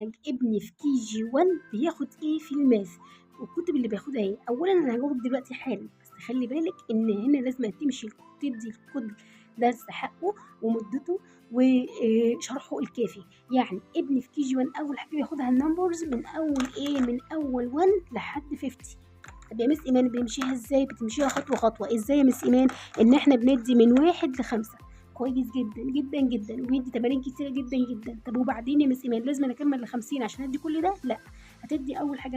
ابني في KG1 بياخد إيه في الماث، والكتب اللي بياخدها إيه. أولًا أنا هاجاوبِك دلوقتي حالًا، بس خلّي بالِك إن هنا لازمًا تدّي لكل درس حقه ومدته وشرحه الكافي. يعني ابني في KG1 أول حاجة بياخدها الnumbers من أول إيه، من أول 1 لحد 50. طب يا مس إيمان بنمشيها إزاي؟ بتمشيها خطوة خطوة. إزاي يا مس إيمان؟ إن إحنا بندّي من 1 ل5. كويس جدًا، جدًا، جدًا، وبيدّي تمارين كتيرة جدًا، جدًا. طب وبعدين يا مس إيمان لازمًا أكمّل ل50 عشان أدّي كل ده؟ لأ، هتدّي أول حاجة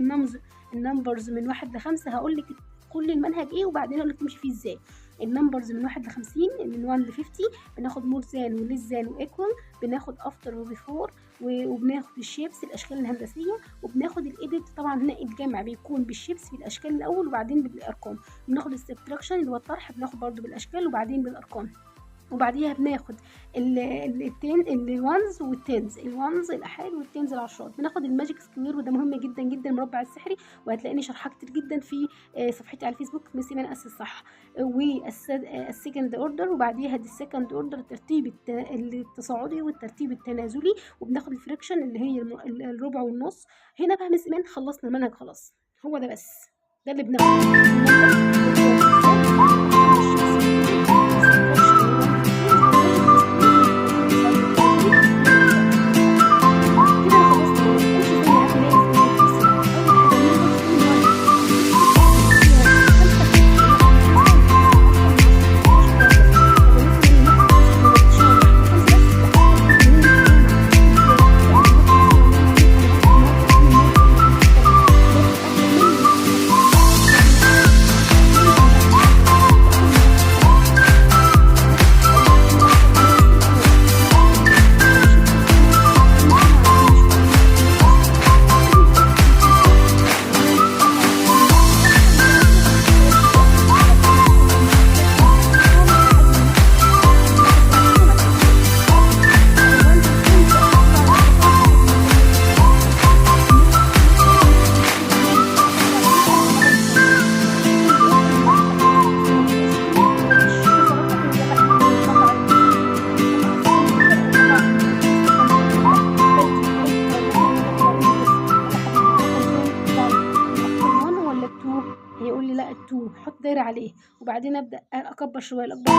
الnumbers من 1 ل5. هاقول لِك كل المنهج إيه وبعدين أقول لِك تمشي فيه إزاي. الnumbers من 1 ل50، من 1 ل50 بناخد more than وless than وequal، بناخد after وbefore وبناخد الshapes الأشكال الهندسية، وبناخد الedit. طبعًا هنا الجمع بيكون بالshapes في الأشكال الأول وبعدين بالأرقام. بناخد الsubtraction اللي هو الطرح بناخد برضه بالأشكال وبعدين بالأرقام. وبعديها بناخد الones والtens، الones الأحاد والtens العشرات. بناخد الmagic square وده مهم جدًا، جدًا، المربع السحري، وهتلاقيني شارحاه كتير جدًا في صفحتي على الفيسبوك مس إيمان أسس صح. الsecond order وبعديها الsecond order الترتيب التصاعدي والترتيب التنازلي، وبناخد الfraction اللي هي الربع والنص. هنا بقى مس إيمان خلصنا المنهج خلاص، هو ده بس، ده اللي هيقول لي لأ ال2 حُط دايرة عليه، وبعدين أبدأ أكبّر شوية الأكبر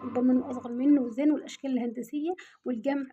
أكبر منه وأصغر منه والزان والأشكال الهندسية والجمع